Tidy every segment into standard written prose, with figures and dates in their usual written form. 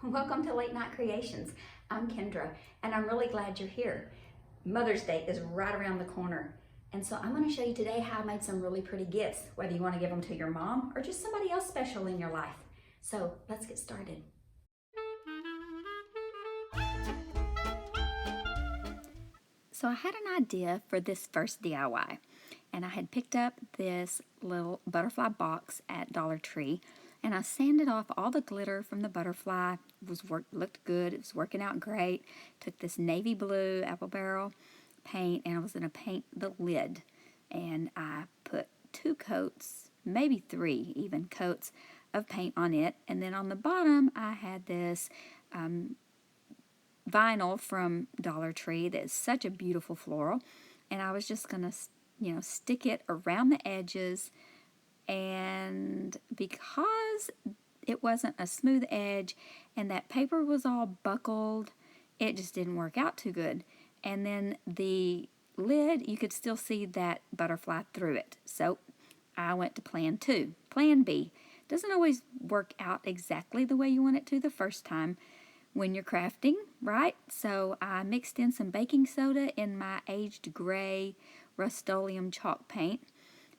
Welcome to Late Night Creations. I'm Kendra, and I'm really glad you're here. Mother's Day is right around the corner, and so I'm going to show you today how I made some really pretty gifts, whether you want to give them to your mom or just somebody else special in your life. So let's get started. So I had an idea for this first DIY, and I had picked up this little butterfly box at Dollar Tree, and I sanded off all the glitter from the butterfly. Looked good. It was working out great. Took this navy blue apple barrel paint, and I was going to paint the lid, and I put 2 coats, maybe 3 even coats of paint on it, and then on the bottom I had this vinyl from Dollar Tree that's such a beautiful floral, and I was just gonna stick it around the edges, and because it wasn't a smooth edge and that paper was all buckled, it just didn't work out too good. And then the lid, you could still see that butterfly through it, so I went to plan 2. Plan B doesn't always work out exactly the way you want it to the first time when you're crafting, right? So I mixed in some baking soda in my aged gray Rust-Oleum chalk paint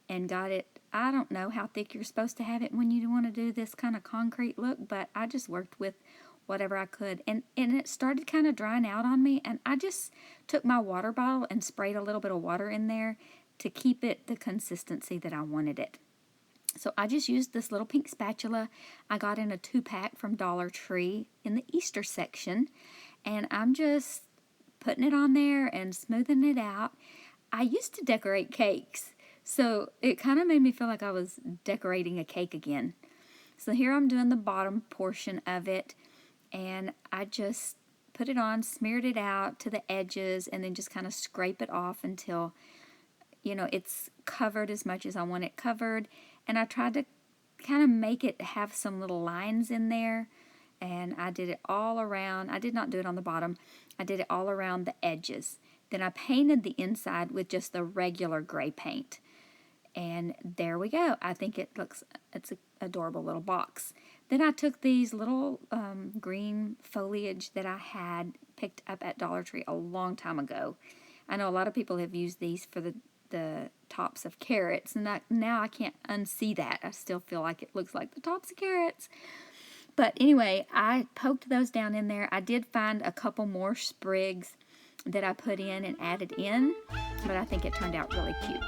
and got it. I don't know how thick you're supposed to have it when you want to do this kind of concrete look, but I just worked with whatever I could, and it started kind of drying out on me, and I just took my water bottle and sprayed a little bit of water in there to keep it the consistency that I wanted it. So I just used this little pink spatula I got in a 2-pack from Dollar Tree in the Easter section, and I'm just putting it on there and smoothing it out. I used to decorate cakes, so it kind of made me feel like I was decorating a cake again. So here I'm doing the bottom portion of it, and I just put it on, smeared it out to the edges, and then just kind of scrape it off until it's covered as much as I want it covered. And I tried to kind of make it have some little lines in there, and I did it all around. I did not do it on the bottom. I did it all around the edges. Then I painted the inside with just the regular gray paint. And there we go. I think it's an adorable little box. Then I took these little green foliage that I had picked up at Dollar Tree a long time ago. I know a lot of people have used these for the tops of carrots, and now I can't unsee that. I still feel like it looks like the tops of carrots. But anyway, I poked those down in there. I did find a couple more sprigs that I put in and added in, but I think it turned out really cute.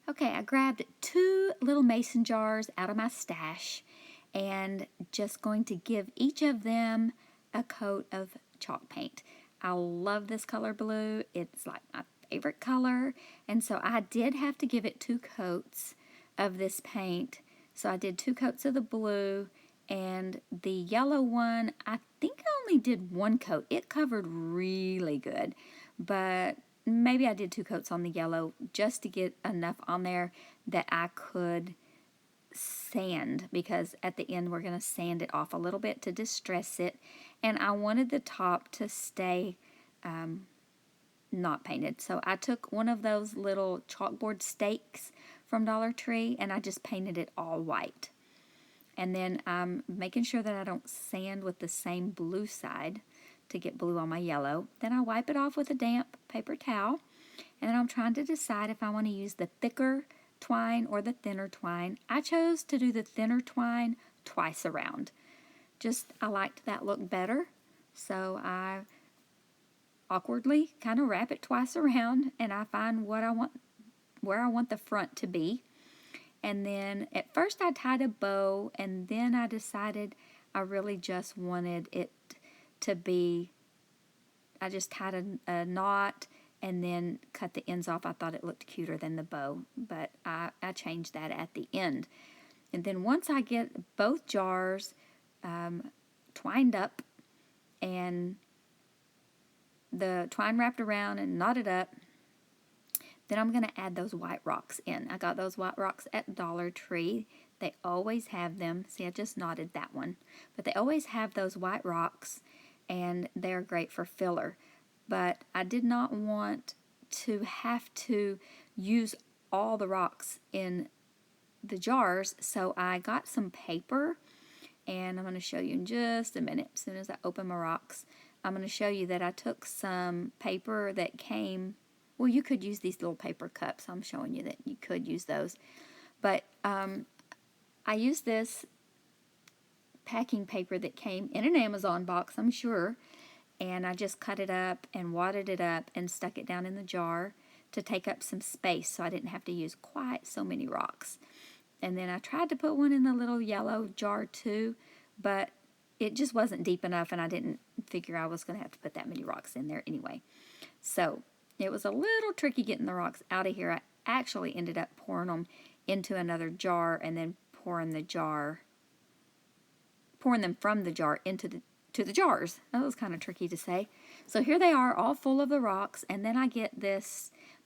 Okay, I grabbed 2 little mason jars out of my stash and just going to give each of them a coat of chalk paint. I love this color blue. It's like my favorite color, and so I did have to give it 2 coats of this paint. So I did 2 coats of the blue, and the yellow one, I think I only did 1 coat. It covered really good, but maybe I did 2 coats on the yellow just to get enough on there that I could sand, because at the end we're going to sand it off a little bit to distress it, and I wanted the top to stay not painted. So I took one of those little chalkboard stakes from Dollar Tree and I just painted it all white. And then I'm making sure that I don't sand with the same blue side to get blue on my yellow. Then I wipe it off with a damp paper towel, and then I'm trying to decide if I want to use the thicker twine or the thinner twine. I chose to do the thinner twine twice around. I liked that look better, so I awkwardly kind of wrap it twice around, and I find where I want the front to be. And then at first I tied a bow, and then I decided I really just wanted it to be, I just tied a knot and then cut the ends off. I thought it looked cuter than the bow, but I changed that at the end. And then once I get both jars twined up and the twine wrapped around and knotted up, then I'm going to add those white rocks in. I got those white rocks at Dollar Tree. They always have them. See, I just knotted that one. But they always have those white rocks, and they're great for filler. but I did not want to have to use all the rocks in the jars, so I got some paper, and I'm going to show you in just a minute. As soon as I open my rocks, I'm going to show you that I took some paper that came, well, you could use these little paper cups. I'm showing you that you could use those, but I used this packing paper that came in an Amazon box, I'm sure, and I just cut it up and wadded it up and stuck it down in the jar to take up some space so I didn't have to use quite so many rocks. And then I tried to put one in the little yellow jar too, but it just wasn't deep enough, and I didn't figure I was going to have to put that many rocks in there anyway. So it was a little tricky getting the rocks out of here. I actually ended up pouring them into another jar and then pouring them from the jar into the jars. That was kind of tricky to say. So here they are, all full of the rocks, and then I get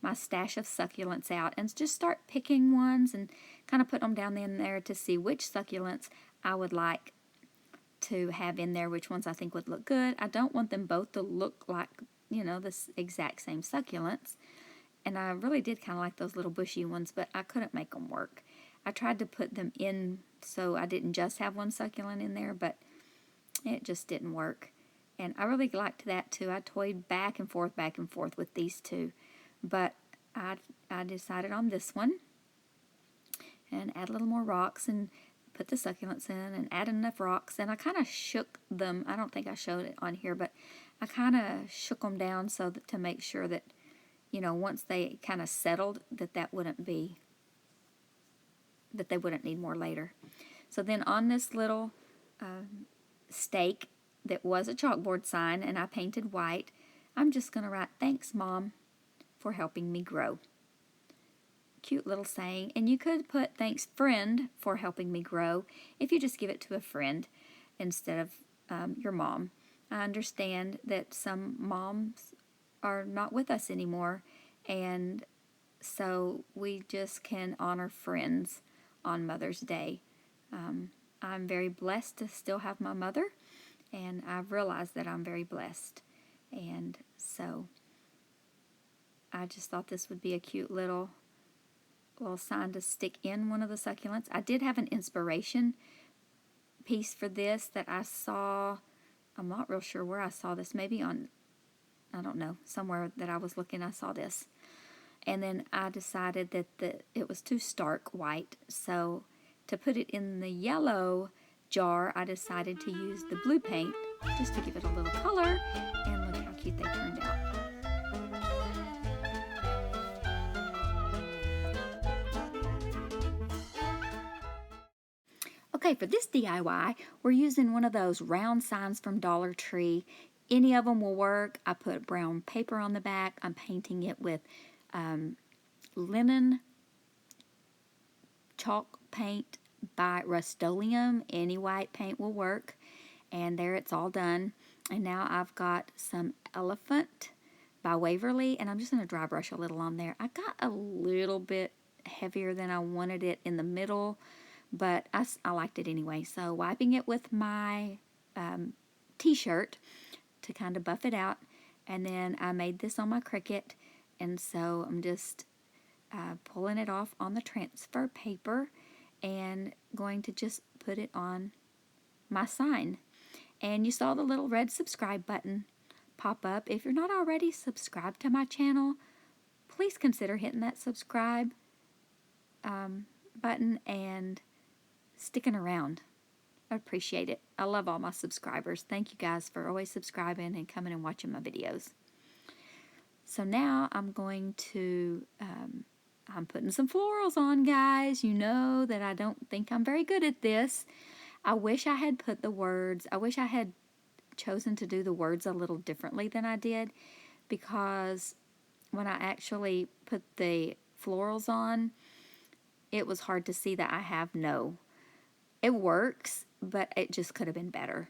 my stash of succulents out and just start picking ones and kind of put them down in there to see which succulents I would like to have in there, which ones I think would look good. I don't want them both to look like, the exact same succulents. And I really did kind of like those little bushy ones, but I couldn't make them work. I tried to put them in so I didn't just have one succulent in there, but it just didn't work. And I really liked that too. I toyed back and forth with these two. But I decided on this one, and add a little more rocks and put the succulents in and add enough rocks. And I kind of shook them. I don't think I showed it on here, but I kind of shook them down to make sure that, once they kind of settled, that they wouldn't need more later. So then on this little stake that was a chalkboard sign, and I painted white, I'm just going to write, "Thanks, Mom, for helping me grow." Cute little saying. And you could put, "Thanks, friend, for helping me grow," if you just give it to a friend instead of your mom. I understand that some moms are not with us anymore, and so we just can honor friends on Mother's Day. I'm very blessed to still have my mother, and I've realized that I'm very blessed. And so I just thought this would be a cute little sign to stick in one of the succulents. I did have an inspiration piece for this that I saw. I'm not real sure where I saw this. Maybe on, I don't know, somewhere that I was looking, I saw this. And then I decided that it was too stark white. So to put it in the yellow jar, I decided to use the blue paint just to give it a little color. And look how cute they turned out. Okay, for this DIY, we're using one of those round signs from Dollar Tree. Any of them will work. I put brown paper on the back. I'm painting it with linen chalk paint by Rust-Oleum. Any white paint will work. And there, it's all done. And now I've got some Elephant by Waverly, and I'm just going to dry brush a little on there. I got a little bit heavier than I wanted it in the middle, but I liked it anyway. So wiping it with my t-shirt to kind of buff it out, and then I made this on my Cricut, and so I'm just pulling it off on the transfer paper and going to just put it on my sign. And you saw the little red subscribe button pop up. If you're not already subscribed to my channel, please consider hitting that subscribe button and sticking around. I appreciate it. I love all my subscribers. Thank you guys for always subscribing and coming and watching my videos. So now I'm going to, I'm putting some florals on, guys. You know that I don't think I'm very good at this. I wish I had put the words, I wish I had chosen to do the words a little differently than I did, because when I actually put the florals on, it was hard to see that I have no. It works, but it just could have been better.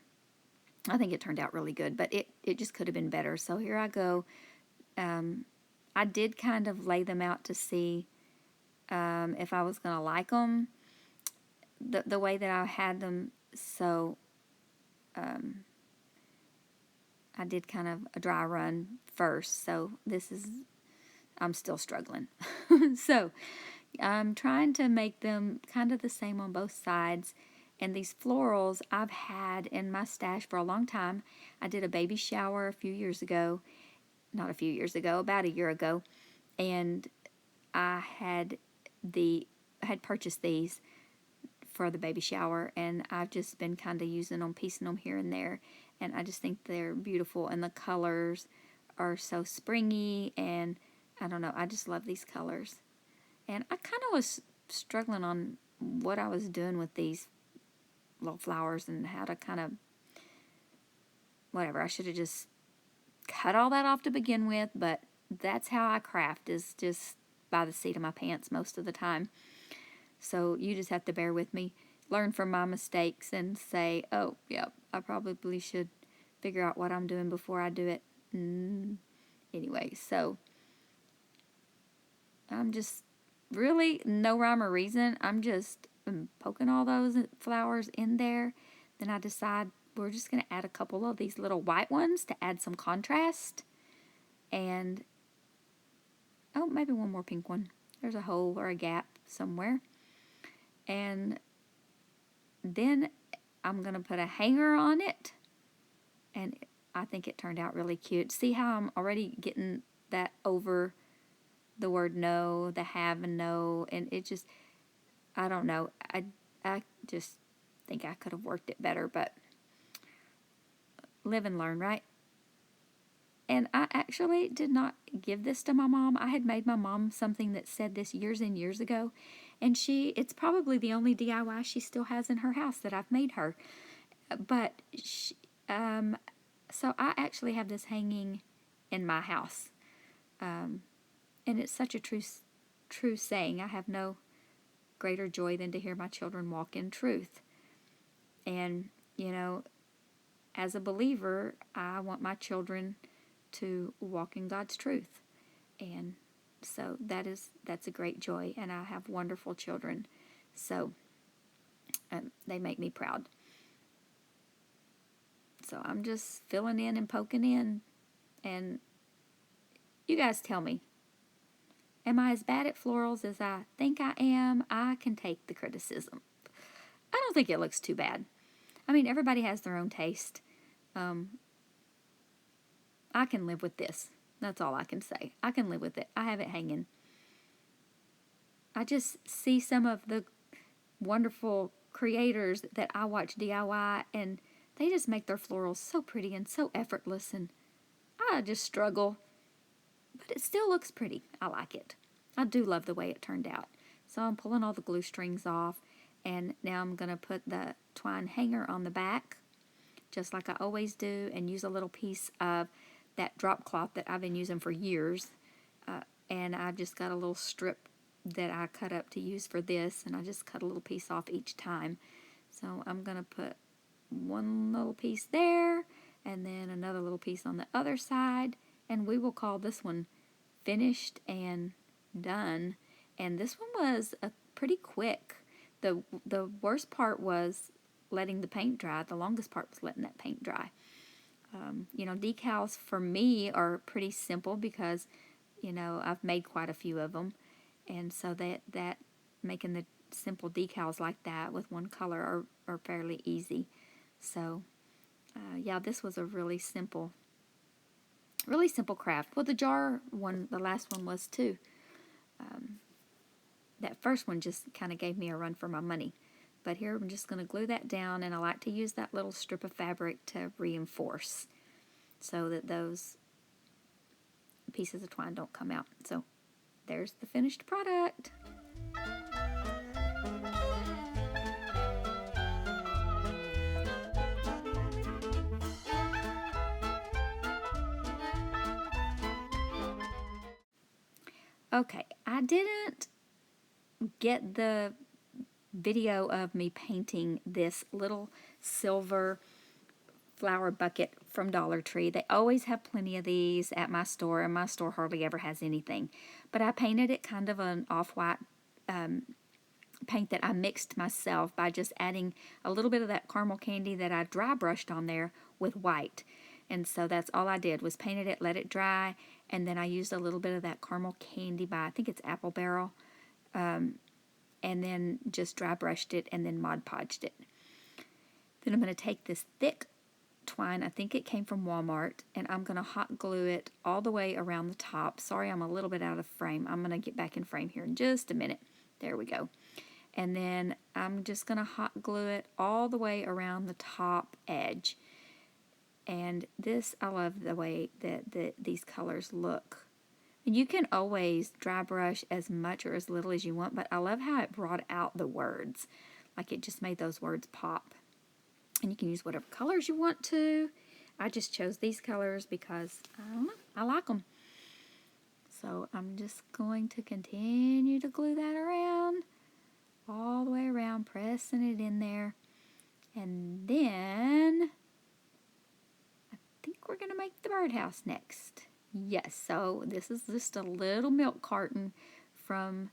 I think it turned out really good, but it just could have been better. So here I go. I did kind of lay them out to see if I was going to like them the way that I had them. So I did kind of a dry run first, so I'm still struggling. So I'm trying to make them kind of the same on both sides. And these florals I've had in my stash for a long time. I did a baby shower a few years ago. Not a few years ago, about a year ago. And I had purchased these for the baby shower, and I've just been kind of using them, piecing them here and there. And I just think they're beautiful, and the colors are so springy, and I don't know, I just love these colors. And I kind of was struggling on what I was doing with these little flowers and how to kind of, whatever, I should have just cut all that off to begin with, but that's how I craft, is just by the seat of my pants most of the time. So you just have to bear with me, learn from my mistakes, and say, oh, yeah, I probably should figure out what I'm doing before I do it. Anyway, so I'm just really no rhyme or reason. I'm just poking all those flowers in there. Then I decide we're just going to add a couple of these little white ones to add some contrast. And, oh, maybe one more pink one. There's a hole or a gap somewhere. And then I'm going to put a hanger on it. And I think it turned out really cute. See how I'm already getting that over the word no, the have and no, and it just, I don't know. I just think I could have worked it better, but live and learn, right? And I actually did not give this to my mom. I had made my mom something that said this years and years ago, and it's probably the only DIY she still has in her house that I've made her. But so I actually have this hanging in my house, and it's such a true saying. I have no greater joy than to hear my children walk in truth. And as a believer, I want my children to walk in God's truth. And so that's a great joy, and I have wonderful children. So they make me proud. So I'm just filling in and poking in, and you guys tell me, am I as bad at florals as I think I am? I can take the criticism. I don't think it looks too bad. I mean, everybody has their own taste. I can live with this. That's all I can say. I can live with it. I have it hanging. I just see some of the wonderful creators that I watch DIY, and they just make their florals so pretty and so effortless, and I just struggle. But it still looks pretty. I like it. I do love the way it turned out. So I'm pulling all the glue strings off, and now I'm going to put the twine hanger on the back, just like I always do, and use a little piece of that drop cloth that I've been using for years. And I've just got a little strip that I cut up to use for this, and I just cut a little piece off each time. So I'm going to put one little piece there, and then another little piece on the other side, and we will call this one finished and done. And this one was pretty quick. The worst part was letting the paint dry. The longest part was letting that paint dry. Decals for me are pretty simple because, I've made quite a few of them. And so that making the simple decals like that with one color are fairly easy. So, this was a really simple craft. Well, the jar one, the last one was too. That first one just kind of gave me a run for my money. But here I'm just going to glue that down, and I like to use that little strip of fabric to reinforce so that those pieces of twine don't come out. So there's the finished product. Okay, I didn't get the video of me painting this little silver flower bucket from Dollar Tree. They always have plenty of these at my store, and my store hardly ever has anything. But I painted it kind of an off-white paint that I mixed myself by just adding a little bit of that caramel candy that I dry brushed on there with white. And so that's all I did was painted it, let it dry, and then I used a little bit of that caramel candy by, I think it's Apple Barrel, and then just dry brushed it and then Mod Podged it. Then I'm going to take this thick twine, I think it came from Walmart, and I'm going to hot glue it all the way around the top. Sorry, I'm a little bit out of frame. I'm going to get back in frame here in just a minute. There we go. And then I'm just going to hot glue it all the way around the top edge. And this, I love the way that these colors look. And you can always dry brush as much or as little as you want, but I love how it brought out the words. Like it just made those words pop. And you can use whatever colors you want to. I just chose these colors because, I don't know, I like them. So I'm just going to continue to glue that around, all the way around, pressing it in there. And then I think we're going to make the birdhouse next. Yes, so this is just a little milk carton from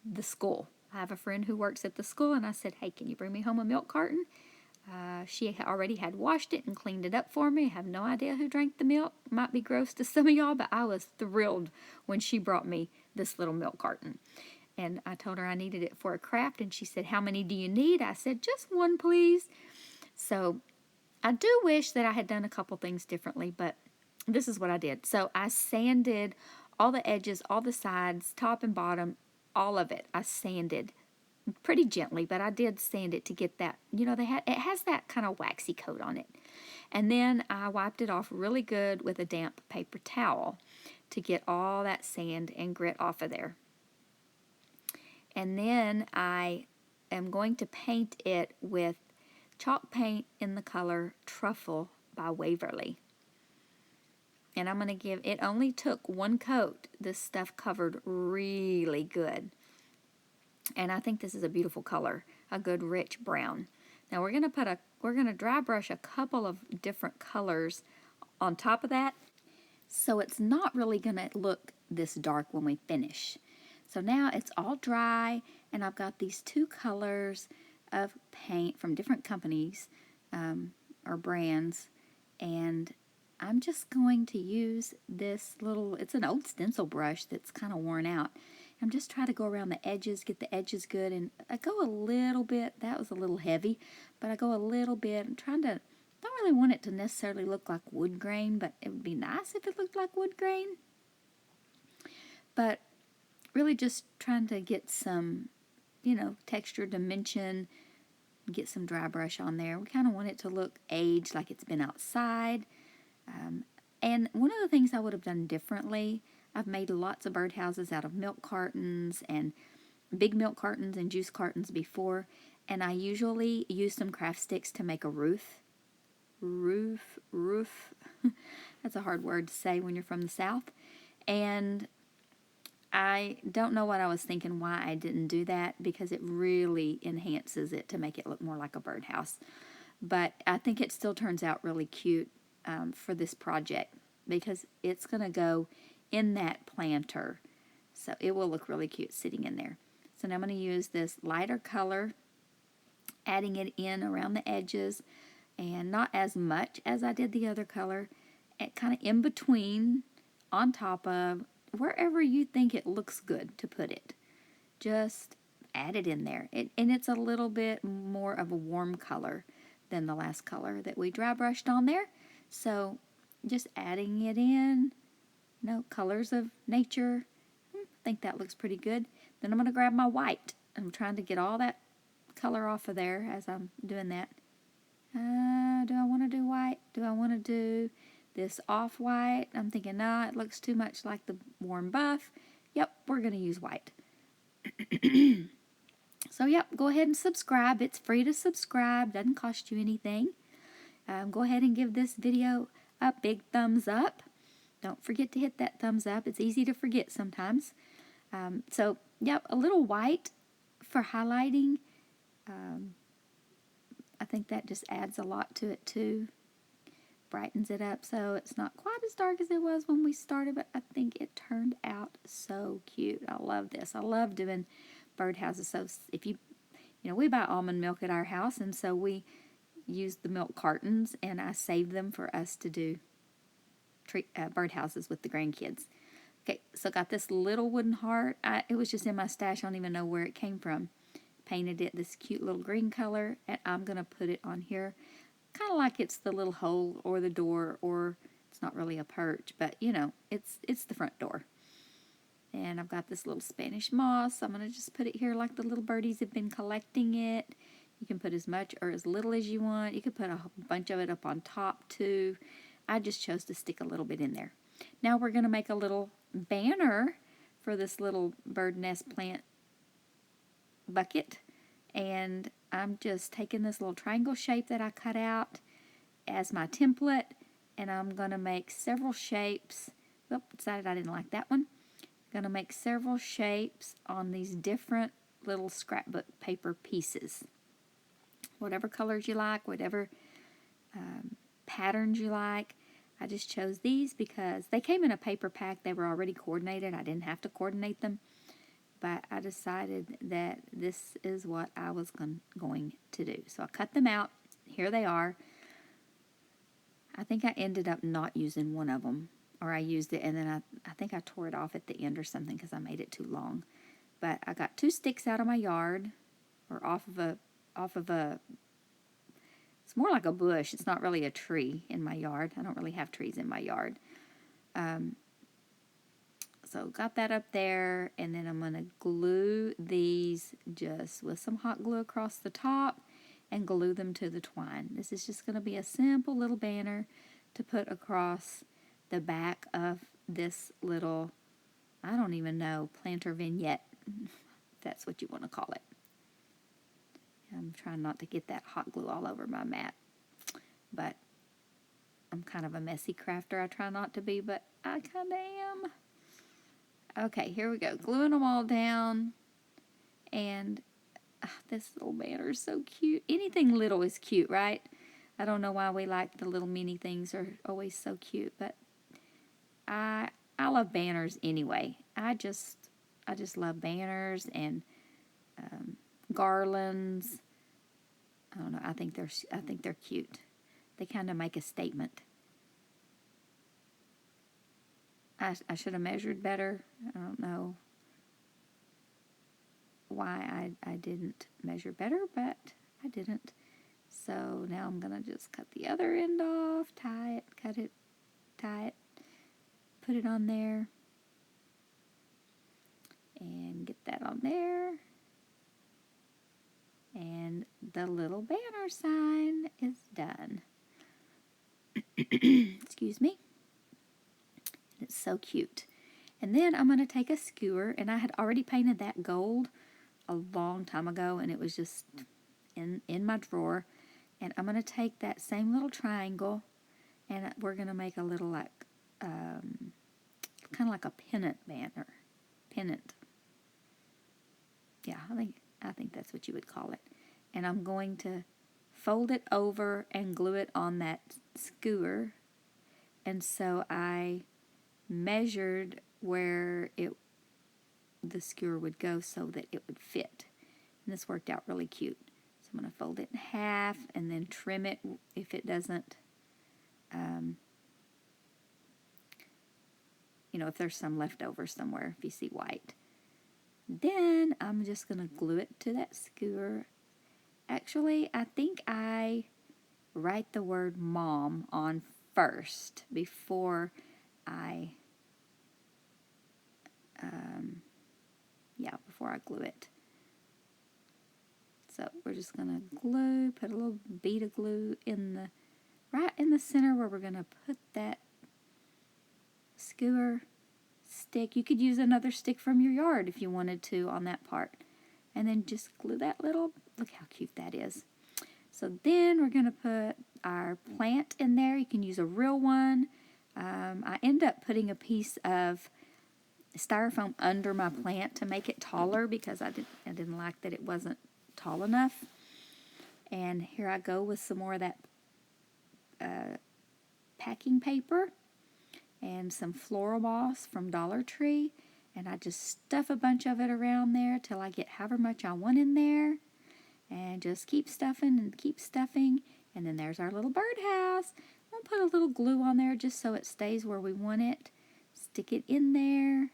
the school. I have a friend who works at the school, and I said, hey, can you bring me home a milk carton? She already had washed it and cleaned it up for me. I have no idea who drank the milk. Might be gross to some of y'all, but I was thrilled when she brought me this little milk carton. And I told her I needed it for a craft, and she said, how many do you need? I said, just one, please. So I do wish that I had done a couple things differently, but this is what I did. So I sanded all the edges, all the sides, top and bottom, all of it. I sanded pretty gently, but I did sand it to get that, you know, it has that kind of waxy coat on it. And then I wiped it off really good with a damp paper towel to get all that sand and grit off of there. And then I am going to paint it with chalk paint in the color Truffle by Waverly. And I'm going to give, it only took one coat. This stuff covered really good. And I think this is a beautiful color, a good rich brown. Now we're going to dry brush a couple of different colors on top of that. So it's not really going to look this dark when we finish. So now it's all dry, and I've got these two colors of paint from different companies or brands, and I'm just going to use this little, it's an old stencil brush that's kind of worn out. I'm just trying to go around the edges, get the edges good, and I go a little bit, that was a little heavy, but I go a little bit. I'm trying to, don't really want it to necessarily look like wood grain, but it would be nice if it looked like wood grain. But really just trying to get some, you know, texture, dimension, get some dry brush on there. We kind of want it to look aged, like it's been outside. And one of the things I would have done differently, I've made lots of birdhouses out of milk cartons and big milk cartons and juice cartons before, and I usually use some craft sticks to make a roof. That's a hard word to say when you're from the South. And I don't know what I was thinking why I didn't do that, because it really enhances it to make it look more like a birdhouse. But I think it still turns out really cute for this project, because it's going to go in that planter. So it will look really cute sitting in there. So now I'm going to use this lighter color, adding it in around the edges, and not as much as I did the other color, and kind of in between, on top of, wherever you think it looks good to put it. Just add it in there. And it's a little bit more of a warm color than the last color that we dry brushed on there. So just adding it in, you know, colors of nature. I think that looks pretty good. Then I'm going to grab my white. I'm trying to get all that color off of there as I'm doing that. Do I want to do white? Do I want to do this off-white? I'm thinking, no, it looks too much like the warm buff. Yep, we're going to use white. So, yep, go ahead and subscribe. It's free to subscribe. Doesn't cost you anything. Go ahead and give this video a big thumbs up. Don't forget to hit that thumbs up. It's easy to forget sometimes. So, yep, a little white for highlighting. I think that just adds a lot to it, too. Brightens it up so it's not quite as dark as it was when we started, but I think it turned out so cute. I love this. I love doing birdhouses. So if you know, we buy almond milk at our house, and so we use the milk cartons, and I save them for us to do birdhouses with the grandkids. Okay, so got this little wooden heart. It was just in my stash. I don't even know where it came from. Painted it this cute little green color, and I'm going to put it on here. Kind of like it's the little hole or the door, or it's not really a perch, but you know, it's the front door. And I've got this little Spanish moss. I'm going to just put it here like the little birdies have been collecting it. You can put as much or as little as you want. You could put a bunch of it up on top too. I just chose to stick a little bit in there. Now we're going to make a little banner for this little bird nest plant bucket. And I'm just taking this little triangle shape that I cut out as my template. And I'm going to make several shapes. Oh, decided I didn't like that one. Going to make several shapes on these different little scrapbook paper pieces. Whatever colors you like, whatever patterns you like. I just chose these because they came in a paper pack. They were already coordinated. I didn't have to coordinate them. But I decided that this is what I was going to do. So I cut them out. Here they are. I think I ended up not using one of them. Or I used it and then I think I tore it off at the end or something because I made it too long. But I got 2 sticks out of my yard. Or off of a it's more like a bush. It's not really a tree in my yard. I don't really have trees in my yard. So got that up there, and then I'm going to glue these just with some hot glue across the top and glue them to the twine. This is just going to be a simple little banner to put across the back of this little, I don't even know, planter vignette, if that's what you want to call it. I'm trying not to get that hot glue all over my mat, but I'm kind of a messy crafter. I try not to be, but I kind of am. Okay, here we go. Gluing them all down, and this little banner is so cute. Anything little is cute, right? I don't know why we like the little mini things are always so cute, but I love banners anyway. I just love banners and garlands. I don't know. I think they're cute. They kind of make a statement. I should have measured better. I don't know why I didn't measure better, but I didn't. So now I'm going to just cut the other end off, tie it, cut it, tie it, put it on there, and get that on there. And the little banner sign is done. Excuse me. It's so cute. And then I'm going to take a skewer, and I had already painted that gold a long time ago, and it was just in my drawer. And I'm going to take that same little triangle, and we're going to make a little like, kind of like a pennant banner. Pennant. Yeah, I think that's what you would call it. And I'm going to fold it over and glue it on that skewer. And so I measured where the skewer would go so that it would fit. And this worked out really cute. So I'm going to fold it in half and then trim it if it doesn't, if there's some left over somewhere, if you see white. Then I'm just going to glue it to that skewer. Actually, I think I write the word mom on first before I glue it. So we're just going to glue, put a little bead of glue right in the center where we're going to put that skewer stick. You could use another stick from your yard if you wanted to on that part. And then just glue that look how cute that is. So then we're going to put our plant in there. You can use a real one. I end up putting a piece of styrofoam under my plant to make it taller because I didn't like that it wasn't tall enough. And here I go with some more of that packing paper and some floral moss from Dollar Tree. And I just stuff a bunch of it around there till I get however much I want in there. And just keep stuffing and keep stuffing. And then there's our little birdhouse. Well, going to put a little glue on there just so it stays where we want it. Stick it in there,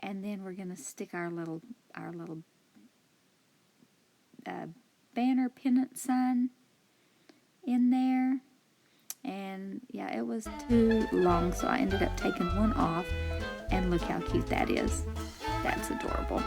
and then we're going to stick our little banner pennant sign in there. And yeah, it was too long, so I ended up taking one off, and look how cute that is. That's adorable.